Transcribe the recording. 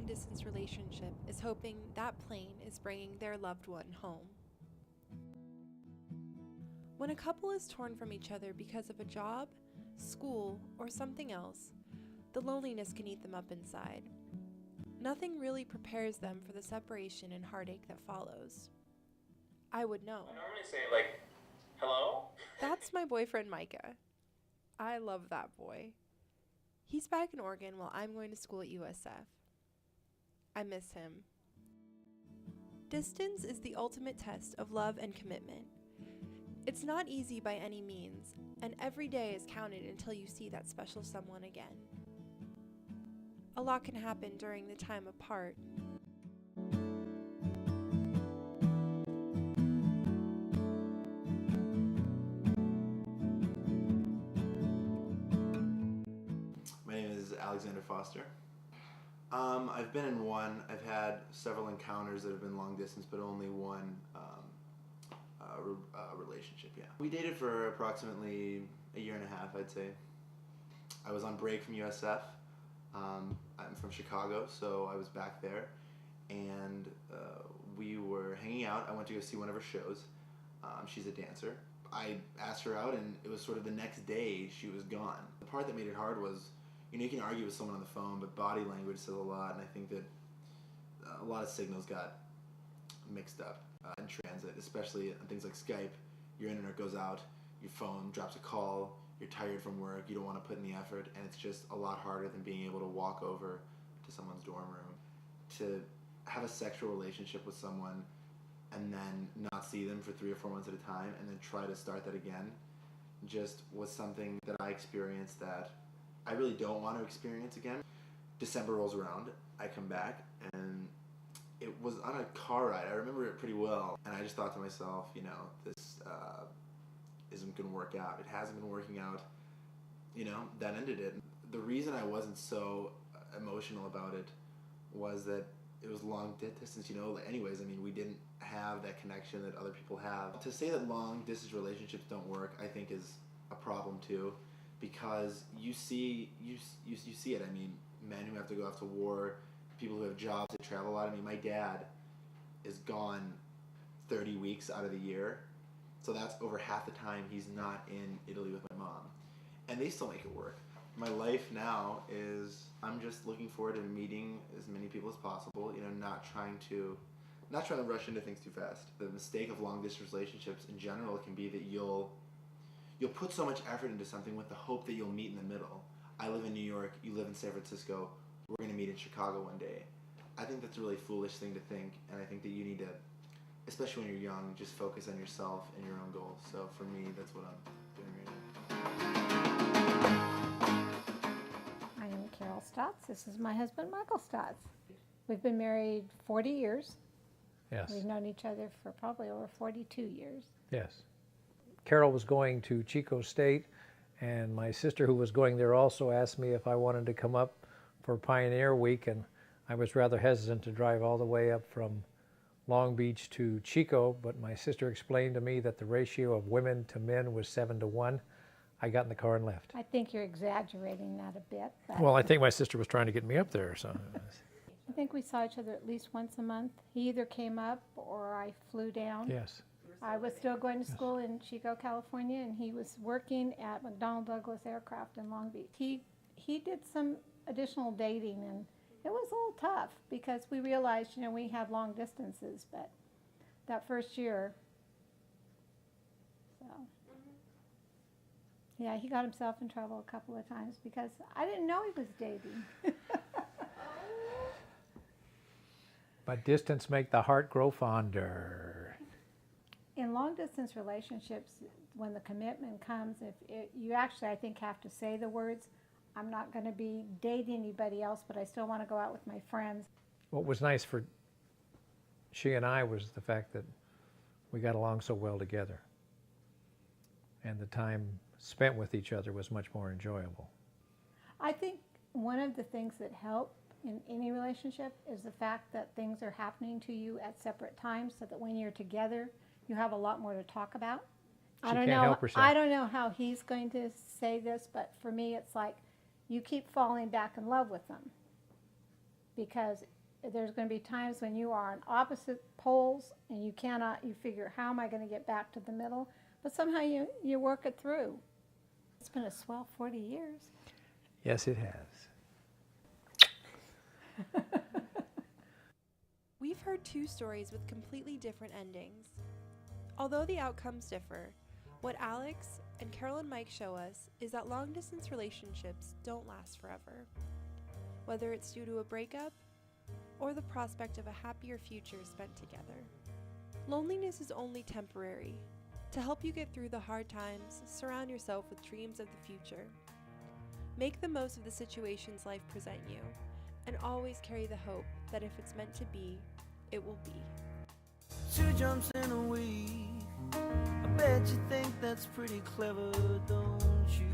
long-distance relationship is hoping that plane is bringing their loved one home. When a couple is torn from each other because of a job, school, or something else, the loneliness can eat them up inside. Nothing really prepares them for the separation and heartache that follows. I would know. I normally say, like, hello? That's my boyfriend Micah. I love that boy. He's back in Oregon while I'm going to school at USF. I miss him. Distance is the ultimate test of love and commitment. It's not easy by any means, and every day is counted until you see that special someone again. A lot can happen during the time apart. My name is Alexander Foster. I've been in one. I've had several encounters that have been long distance, but only one relationship, yeah. We dated for approximately a year and a half, I'd say. I was on break from USF. I'm from Chicago, so I was back there, and we were hanging out. I went to go see one of her shows. She's a dancer. I asked her out, and it was sort of the next day she was gone. The part that made it hard was, you can argue with someone on the phone, but body language says a lot, and I think that a lot of signals got mixed up in transit, especially on things like Skype. Your internet goes out, your phone drops a call, you're tired from work, you don't want to put in the effort, and it's just a lot harder than being able to walk over to someone's dorm room. To have a sexual relationship with someone and then not see them for 3 or 4 months at a time and then try to start that again just was something that I experienced that I really don't want to experience again. December rolls around, I come back, and it was on a car ride. I remember it pretty well, and I just thought to myself, this isn't going to work out. It hasn't been working out. That ended it. The reason I wasn't so emotional about it was that it was long distance, anyways, we didn't have that connection that other people have. To say that long distance relationships don't work, I think is a problem too, because you see it. Men who have to go off to war, people who have jobs that travel a lot. My dad is gone 30 weeks out of the year, so that's over half the time he's not in Italy with my mom, and they still make it work. My life now is I'm just looking forward to meeting as many people as possible, not trying to rush into things too fast. The mistake of long distance relationships in general can be that you'll put so much effort into something with the hope that you'll meet in the middle. I live in New York, you live in San Francisco, we're going to meet in Chicago one day. I think that's a really foolish thing to think, and I think that you need to, especially when you're young, just focus on yourself and your own goals. So for me, that's what I'm doing right now. I am Carol Stotts. This is my husband, Michael Stotts. We've been married 40 years. Yes. We've known each other for probably over 42 years. Yes. Carol was going to Chico State, and my sister, who was going there, also asked me if I wanted to come up for Pioneer Week, and I was rather hesitant to drive all the way up from Long Beach to Chico, but my sister explained to me that the ratio of women to men was 7-to-1. I got in the car and left. I think you're exaggerating that a bit. But Well, I think my sister was trying to get me up there, so. I think we saw each other at least once a month. He either came up or I flew down. Yes. I was still going to school in Chico, California, and he was working at McDonnell Douglas Aircraft in Long Beach. He did some additional dating, and it was a little tough because we realized, we had long distances, but that first year, so. Yeah, he got himself in trouble a couple of times because I didn't know he was dating. But distance make the heart grow fonder. In long-distance relationships, when the commitment comes, you actually, I think, have to say the words, I'm not going to be dating anybody else, but I still want to go out with my friends. What was nice for she and I was the fact that we got along so well together. And the time spent with each other was much more enjoyable. I think one of the things that help in any relationship is the fact that things are happening to you at separate times, so that when you're together, you have a lot more to talk about. She can't help herself. I don't know how he's going to say this, but for me it's like you keep falling back in love with them. because there's going to be times when you are on opposite poles and you figure, how am I going to get back to the middle? But somehow you work it through. It's been a swell 40 years. Yes, it has. We've heard two stories with completely different endings. Although the outcomes differ, what Alex and Carol and Mike show us is that long-distance relationships don't last forever. Whether it's due to a breakup or the prospect of a happier future spent together. Loneliness is only temporary. To help you get through the hard times, surround yourself with dreams of the future. Make the most of the situations life present you, and always carry the hope that if it's meant to be, it will be. Two jumps in a week. I bet you think that's pretty clever, don't you?